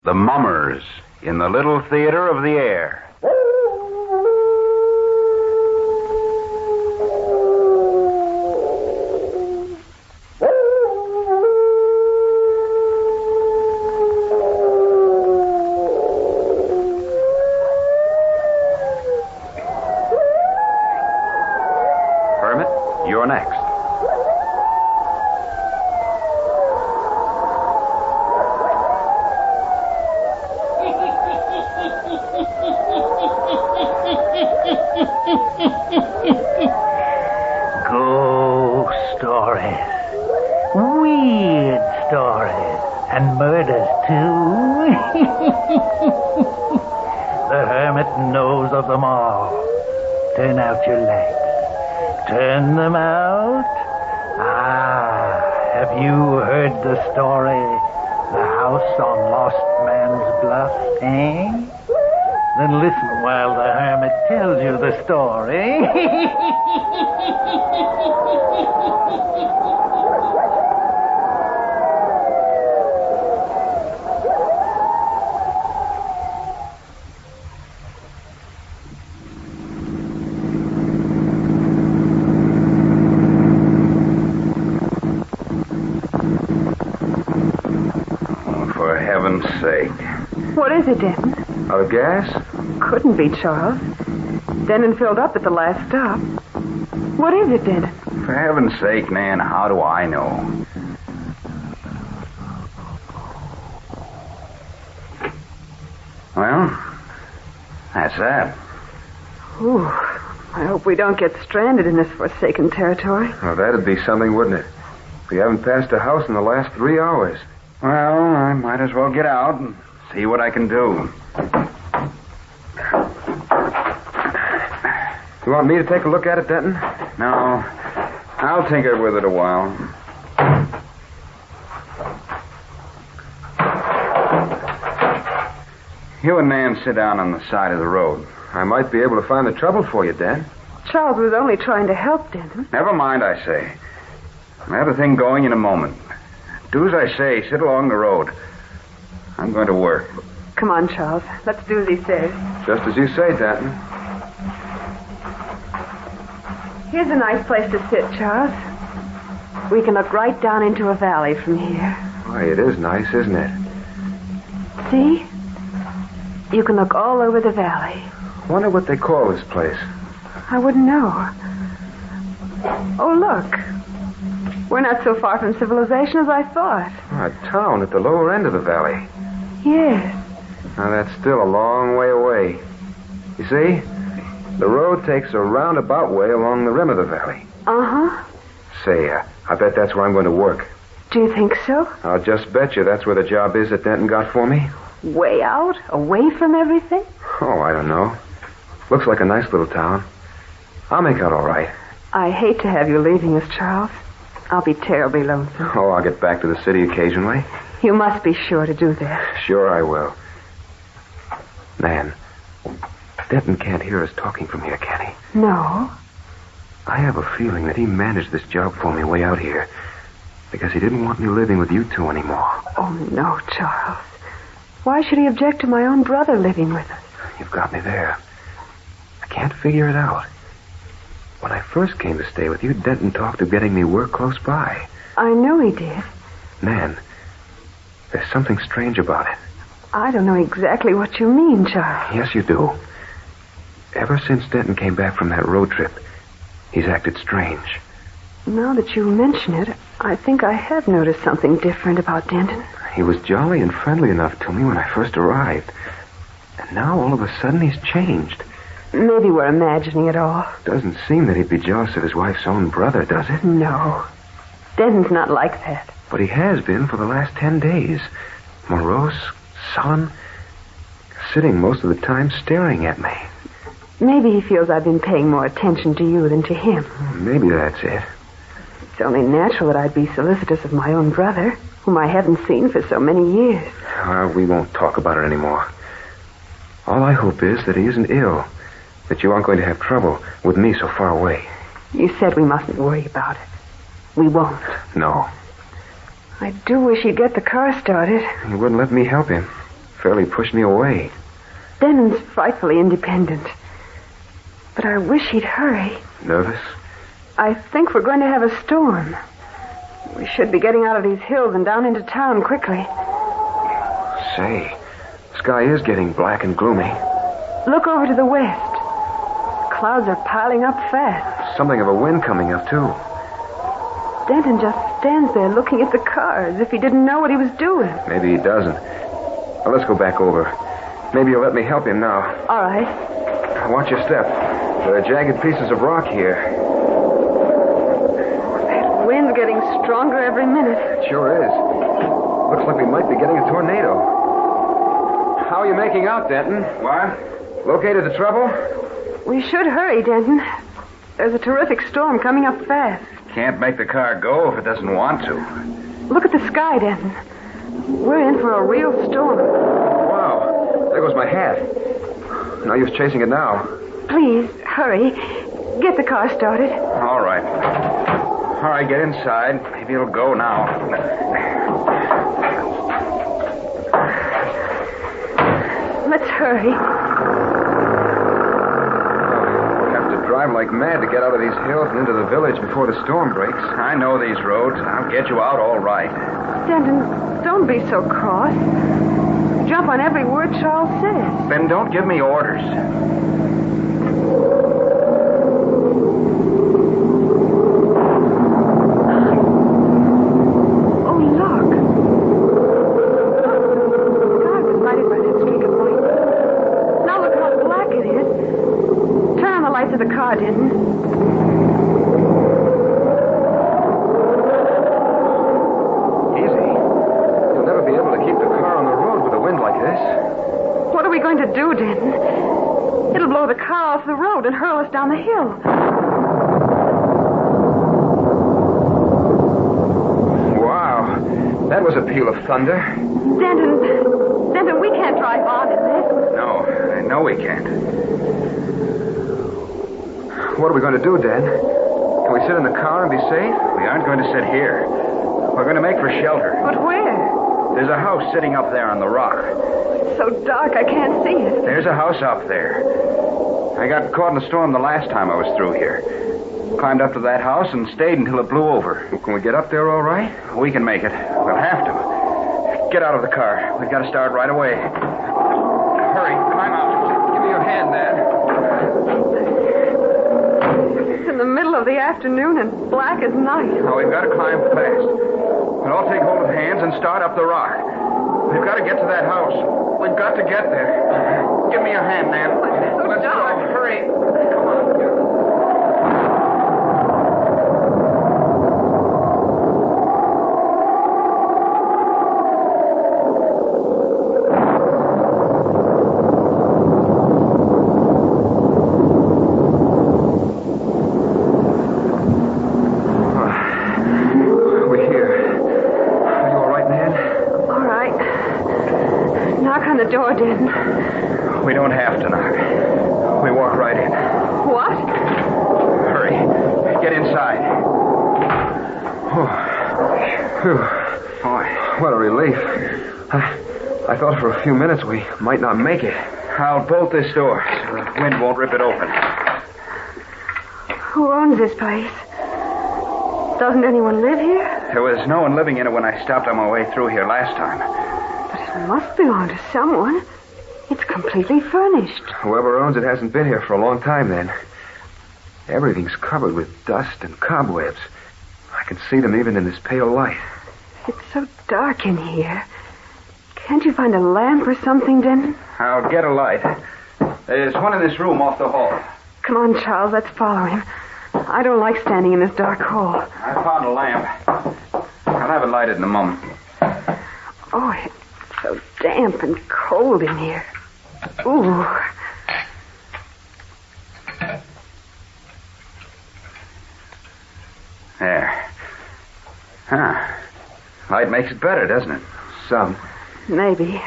The Mummers in the Little Theater of the Air. Hermit, you're next. Ghost stories, weird stories, and murders too. The Hermit knows of them all. Turn out your lights. Turn them out. Have you heard the story? The house on Lost Man's Bluff, eh? Then listen while the Hermit tells you the story. For heaven's sake. What is it, Denton? Out of gas? Couldn't be, Charles. Denton filled up at the last stop. What is it, Denton? For heaven's sake, Nan, how do I know? Well, that's that. Ooh, I hope we don't get stranded in this forsaken territory. Well, that'd be something, wouldn't it? We haven't passed a house in the last 3 hours. Well, I might as well get out and see what I can do. You want me to take a look at it, Denton? No, I'll tinker with it a while. You and Nan sit down on the side of the road. I might be able to find the trouble for you, Dan. Charles was only trying to help, Denton. Never mind, I say. I'll have the thing going in a moment. Do as I say. Sit along the road. I'm going to work. Come on, Charles. Let's do as he says. Just as you say, Denton. Here's a nice place to sit, Charles. We can look right down into a valley from here. Why, it is nice, isn't it? See? You can look all over the valley. Wonder what they call this place. I wouldn't know. Oh, look. We're not so far from civilization as I thought. A town at the lower end of the valley. Yes. Now, that's still a long way away. You see? The road takes a roundabout way along the rim of the valley. Uh-huh. Say, I bet that's where I'm going to work. Do you think so? I'll just bet you that's where the job is that Denton got for me. Way out? Away from everything? Oh, I don't know. Looks like a nice little town. I'll make out all right. I hate to have you leaving us, Charles. I'll be terribly lonesome. Oh, I'll get back to the city occasionally. You must be sure to do that. Sure I will. Nan, Denton can't hear us talking from here, can he? No. I have a feeling that he managed this job for me way out here because he didn't want me living with you two anymore. Oh, no, Charles. Why should he object to my own brother living with us? You've got me there. I can't figure it out. When I first came to stay with you, Denton talked of getting me work close by. I knew he did. Nan, there's something strange about it. I don't know exactly what you mean, Charles. Yes, you do. Ever since Denton came back from that road trip, he's acted strange. Now that you mention it, I think I have noticed something different about Denton. He was jolly and friendly enough to me when I first arrived. And now, all of a sudden, he's changed. Maybe we're imagining it all. Doesn't seem that he'd be jealous of his wife's own brother, does it? No. Denton's not like that. But he has been for the last 10 days. Morose, sullen, sitting most of the time staring at me. Maybe he feels I've been paying more attention to you than to him. Maybe that's it. It's only natural that I'd be solicitous of my own brother, whom I haven't seen for so many years. We won't talk about it anymore. All I hope is that he isn't ill, that you aren't going to have trouble with me so far away. You said we mustn't worry about it. We won't. No. I do wish he'd get the car started. He wouldn't let me help him. fairly pushed me away. Denton's frightfully independent. But I wish he'd hurry. Nervous? I think we're going to have a storm. We should be getting out of these hills and down into town quickly. Say, the sky is getting black and gloomy. Look over to the west. Clouds are piling up fast. Something of a wind coming up, too. Denton just stands there looking at the car as if he didn't know what he was doing. Maybe he doesn't. Well, let's go back over. Maybe you'll let me help him now. All right. Watch your step. There are jagged pieces of rock here. That wind's getting stronger every minute. It sure is. Looks like we might be getting a tornado. How are you making out, Denton? What? Located the trouble? We should hurry, Denton. There's a terrific storm coming up fast. Can't make the car go if it doesn't want to. Look at the sky, Denton. We're in for a real storm. Wow. There goes my hat. No use chasing it now. Please, hurry. Get the car started. All right. All right, get inside. Maybe it'll go now. Let's hurry. We'll have to drive like mad to get out of these hills and into the village before the storm breaks. I know these roads. I'll get you out all right. Denton, don't be so cross. You jump on every word Charles says. Then don't give me orders. Oh, look. The sky was lighted by that streak of light. Now look how black it is. Turn on the lights of the car, Denton. Easy. You'll never be able to keep the car on the road with a wind like this. What are we going to do, Denton? It'll blow the car off the road and hurl us down the hill. Wow. That was a peal of thunder. Denton, we can't drive on in this. No, I know we can't. What are we going to do, Dan? Can we sit in the car and be safe? We aren't going to sit here. We're going to make for shelter. But where? There's a house sitting up there on the rock. It's so dark I can't see it. There's a house up there. I got caught in a storm the last time I was through here. Climbed up to that house and stayed until it blew over. Well, can we get up there all right? We can make it. We'll have to. Get out of the car. We've got to start right away. Hurry, climb out. Give me your hand, Dan. It's in the middle of the afternoon and black as night. Now, we've got to climb fast. We'll all take hold of hands and start up the rock. We've got to get to that house. We've got to get there. Give me your hand, man. Let's go. Hurry. Come on. We're here. Are you all right, Nan? All right. Knock on the door, Denton. We don't have to knock. We walk right in. What? Hurry. Get inside. Oh. Phew. Boy. What a relief. I thought for a few minutes we might not make it. I'll bolt this door so the wind won't rip it open. Who owns this place? Doesn't anyone live here? There was no one living in it when I stopped on my way through here last time. But it must belong to someone. It's completely furnished. Whoever owns it hasn't been here for a long time, then. Everything's covered with dust and cobwebs. I can see them even in this pale light. It's so dark in here. Can't you find a lamp or something, Denton? I'll get a light. There's one in this room off the hall. Come on, Charles. Let's follow him. I don't like standing in this dark hall. I found a lamp. I'll have it lighted in a moment. Oh, it's so damp and cold in here. Ooh. There. Huh. Light makes it better, doesn't it? Some. Maybe.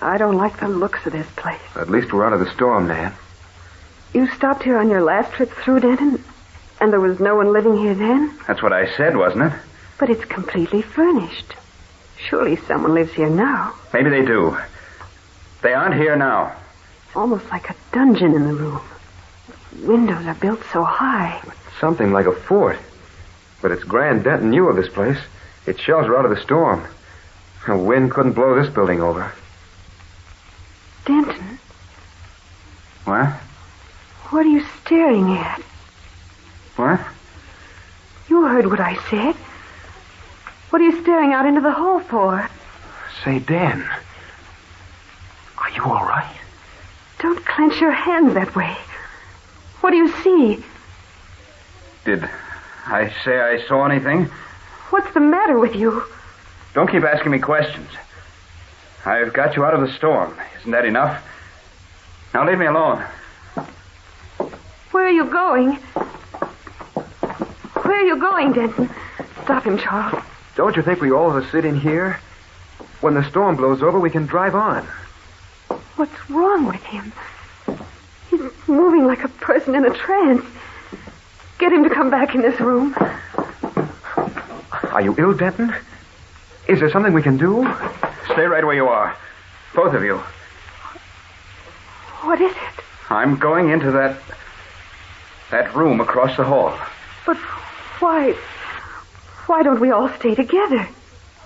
I don't like the looks of this place. At least we're out of the storm, Nan. You stopped here on your last trip through, Denton? And there was no one living here then? That's what I said, wasn't it? But it's completely furnished. Surely someone lives here now. Maybe they do. They aren't here now. Almost like a dungeon in the room. Windows are built so high. Something like a fort. But it's Grand Denton knew of this place. It shells her out of the storm. A wind couldn't blow this building over. Denton, What? what are you staring at? What? You heard what I said. What are you staring out into the hall for? Say, Dan, are you all right? Don't clench your hands that way. What do you see? Did I say I saw anything? What's the matter with you? Don't keep asking me questions. I've got you out of the storm. Isn't that enough? Now leave me alone. Where are you going? Where are you going, Denton? Stop him, Charles. Don't you think we all ought to sit in here? When the storm blows over, we can drive on. What's wrong with him? He's moving like a person in a trance. Get him to come back in this room. Are you ill, Denton? Is there something we can do? Stay right where you are. Both of you. What is it? I'm going into that room across the hall. But why don't we all stay together?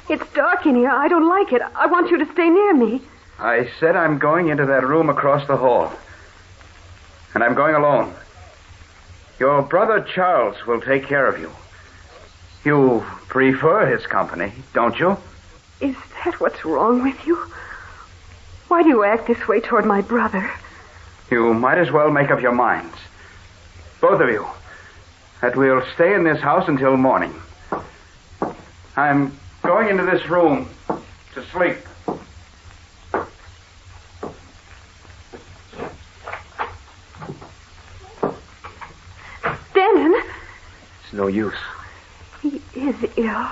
It's dark in here. I don't like it. I want you to stay near me. I said I'm going into that room across the hall. And I'm going alone. Your brother Charles will take care of you. You prefer his company, don't you? Is that what's wrong with you? Why do you act this way toward my brother? You might as well make up your minds. Both of you. That we'll stay in this house until morning. I'm going into this room to sleep. Denton! It's no use. He is ill.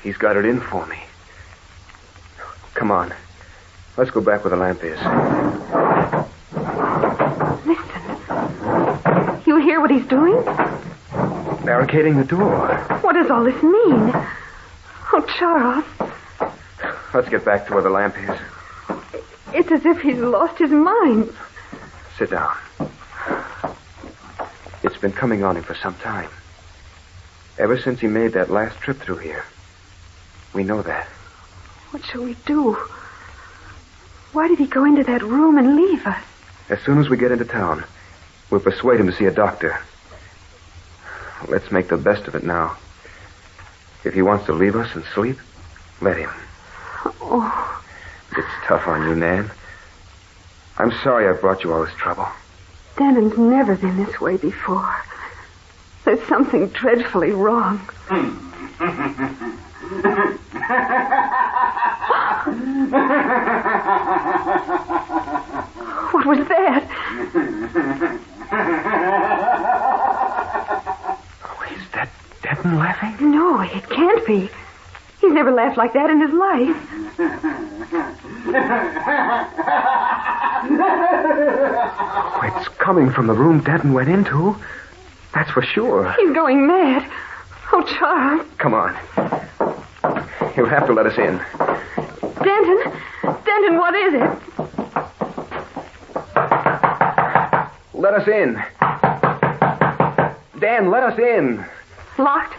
He's got it in for me. Come on. Let's go back where the lamp is. Listen. You hear what he's doing? Barricading the door. What does all this mean? Oh, Charles. Let's get back to where the lamp is. It's as if he's lost his mind. Sit down. It's been coming on him for some time. Ever since he made that last trip through here. We know that. What shall we do? Why did he go into that room and leave us? As soon as we get into town, we'll persuade him to see a doctor. Let's make the best of it now. If he wants to leave us and sleep, let him. Oh, It's tough on you, Nan. I'm sorry I brought you all this trouble. Denton's never been this way before. There's something dreadfully wrong. What was that? Oh, is that Denton laughing? No, it can't be. He's never laughed like that in his life. Oh, it's coming from the room Denton went into. That's for sure. He's going mad. Oh, Charles. Come on. You'll have to let us in. Denton, what is it? Let us in. Dan, let us in. Locked?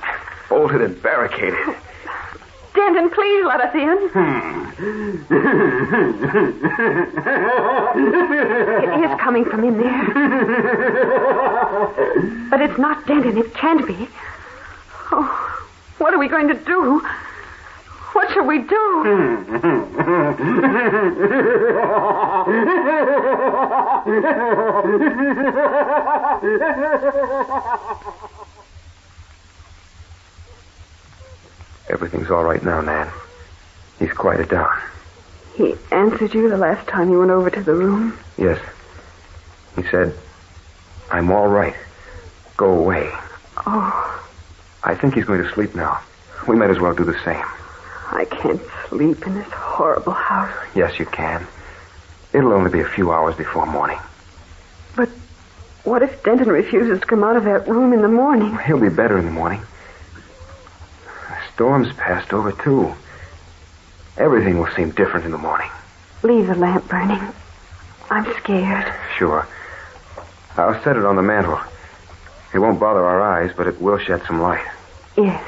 Bolted and barricaded. Denton, please let us in. It is coming from in there. But it's not Denton. It can't be. Oh, what are we going to do? What shall we do? Everything's all right now, Nan. He's quieted down. He answered you the last time you went over to the room? Yes. He said, I'm all right. Go away. Oh, I think he's going to sleep now. We might as well do the same. I can't sleep in this horrible house. Yes, you can. It'll only be a few hours before morning. But what if Denton refuses to come out of that room in the morning? He'll be better in the morning. The storm's passed over, too. Everything will seem different in the morning. Leave the lamp burning. I'm scared. Sure. I'll set it on the mantel. It won't bother our eyes, but it will shed some light. Yes,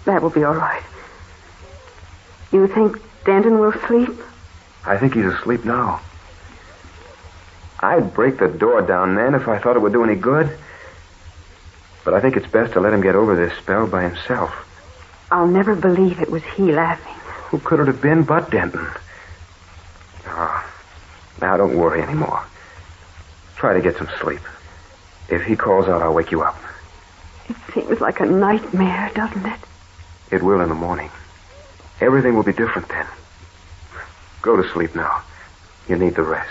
that will be all right. You think Denton will sleep? I think he's asleep now. I'd break the door down, Nan, if I thought it would do any good. But I think it's best to let him get over this spell by himself. I'll never believe it was he laughing. Who could it have been but Denton? Oh, now don't worry anymore. Try to get some sleep. If he calls out, I'll wake you up. It seems like a nightmare, doesn't it? It will in the morning. Everything will be different then. Go to sleep now. You need the rest.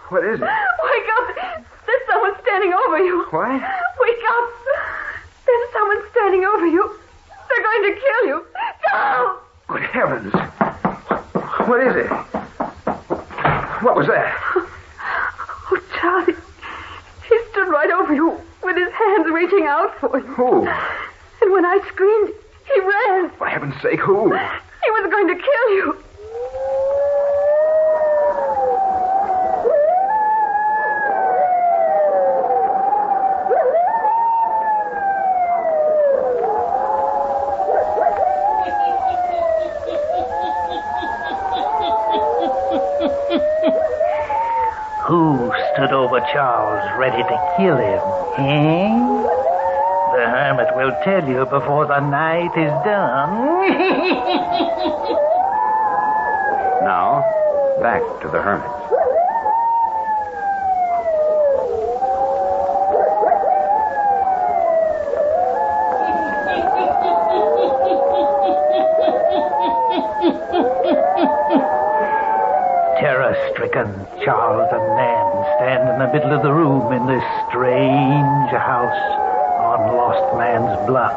What is it? Wake up! There's someone standing over you. What? Wake up! There's someone standing over you. They're going to kill you. Charles! Good heavens! What is it? What was that? Oh, Charlie. He stood right over you with his hands reaching out for you. Who? And when I screamed, he ran. For heaven's sake, who? He was going to kill you. Who stood over Charles ready to kill him, eh? The hermit will tell you before the night is done. Now, back to the hermit. Terror-stricken, Charles and Nan stand in the middle of the room in this strange house on Lost Man's Bluff,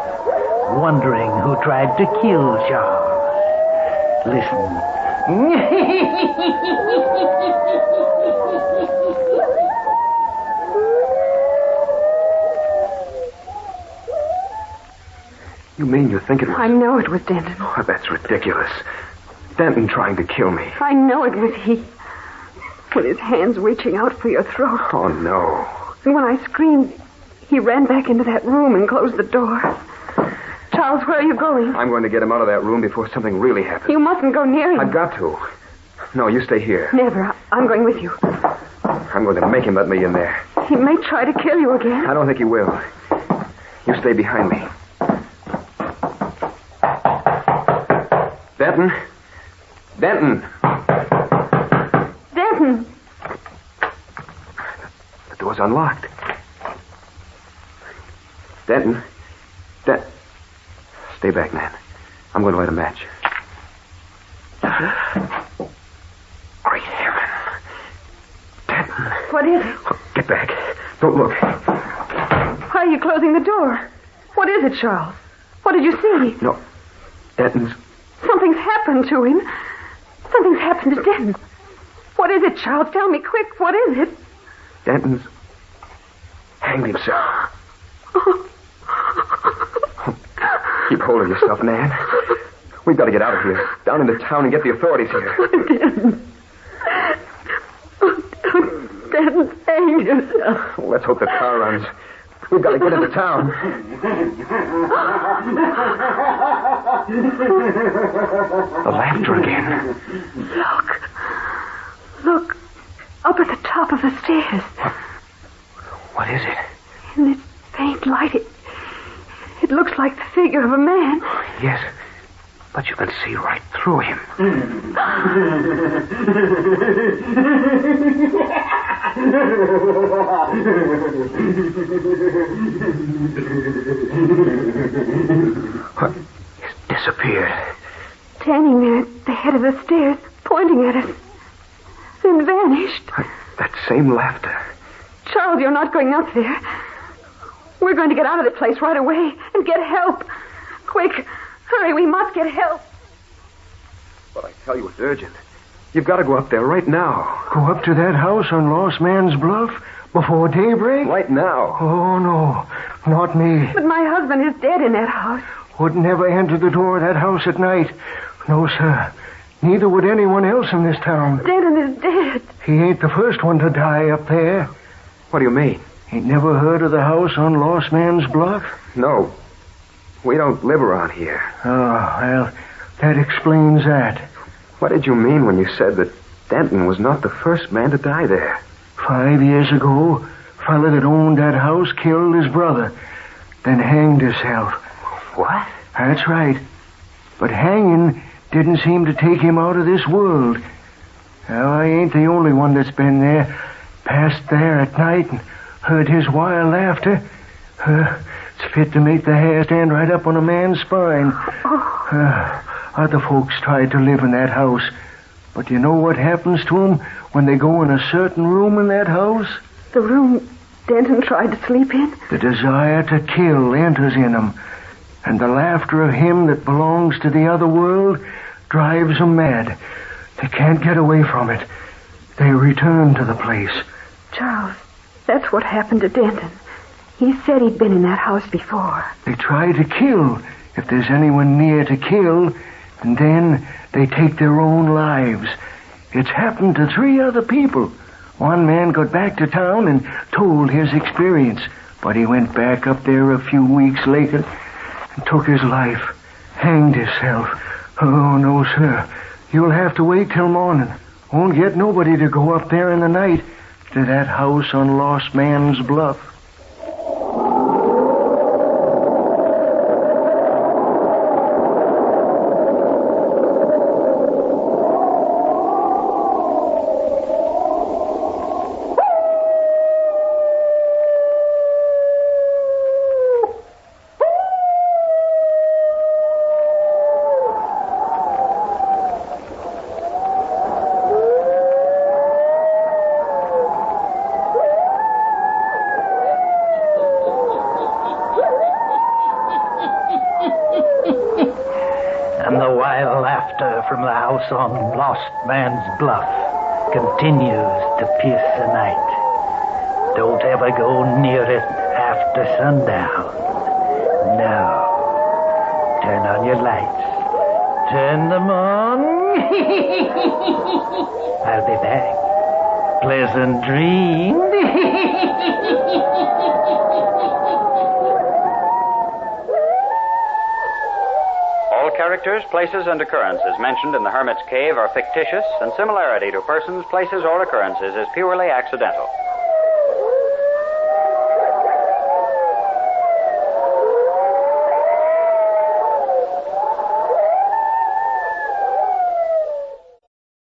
wondering who tried to kill Charles. Listen. You mean you think it was... I know it was Denton. Oh, that's ridiculous. Denton trying to kill me. I know it was he. With his hands reaching out for your throat. Oh, no. And when I screamed, he ran back into that room and closed the door. Charles, where are you going? I'm going to get him out of that room before something really happens. You mustn't go near him. I've got to. No, you stay here. Never. I'm going with you. I'm going to make him let me in there. He may try to kill you again. I don't think he will. You stay behind me. Denton? Denton! Denton! The door's unlocked. Denton? Stay back, Nan. I'm going to light a match. Great heaven. Denton. What is it? Get back. Don't look. Why are you closing the door? What is it, Charles? What did you see? No. Denton's... Something's happened to him. Something's happened to Denton. What is it, Charles? Tell me quick. What is it? Denton's hanged himself. Keep hold of yourself, Nan. We've got to get out of here. Down into town and get the authorities here. Denton. Denton hanged himself. Let's hope the car runs. We've got to get into town. The laughter again. Look. Up at the top of the stairs. What is it? In this faint light, it looks figure of a man. Yes, but you can see right through him. What? He's disappeared. Standing there at the head of the stairs, pointing at us. Then vanished. That same laughter. Charles, you're not going up there. We're going to get out of the place right away and get help. Quick, hurry, we must get help. But I tell you, it's urgent. You've got to go up there right now. Go up to that house on Lost Man's Bluff before daybreak? Right now. Oh, no, not me. But my husband is dead in that house. Would never enter the door of that house at night. No, sir. Neither would anyone else in this town. Denton is dead. He ain't the first one to die up there. What do you mean? Ain't never heard of the house on Lost Man's Bluff? No. We don't live around here. Oh, well, that explains that. What did you mean when you said that Denton was not the first man to die there? 5 years ago, a fella that owned that house killed his brother, then hanged himself. What? That's right. But hanging didn't seem to take him out of this world. Now, I ain't the only one that's been there, passed there at night and heard his wild laughter. It's fit to make the hair stand right up on a man's spine. Other folks tried to live in that house. But you know what happens to them when they go in a certain room in that house? The room Denton tried to sleep in? The desire to kill enters in them. And the laughter of him that belongs to the other world drives them mad. They can't get away from it. They return to the place. Charles, that's what happened to Denton. He said he'd been in that house before. They try to kill if there's anyone near to kill, and then they take their own lives. It's happened to 3 other people. One man got back to town and told his experience, but he went back up there a few weeks later and took his life, hanged himself. Oh, no, sir. You'll have to wait till morning. Won't get nobody to go up there in the night to that house on Lost Man's Bluff. From the house on Lost Man's Bluff continues to pierce the night. Don't ever go near it after sundown. No. Turn on your lights. Turn them on. I'll be back. Pleasant dreams. Characters, places, and occurrences mentioned in the Hermit's Cave are fictitious, and similarity to persons, places, or occurrences is purely accidental.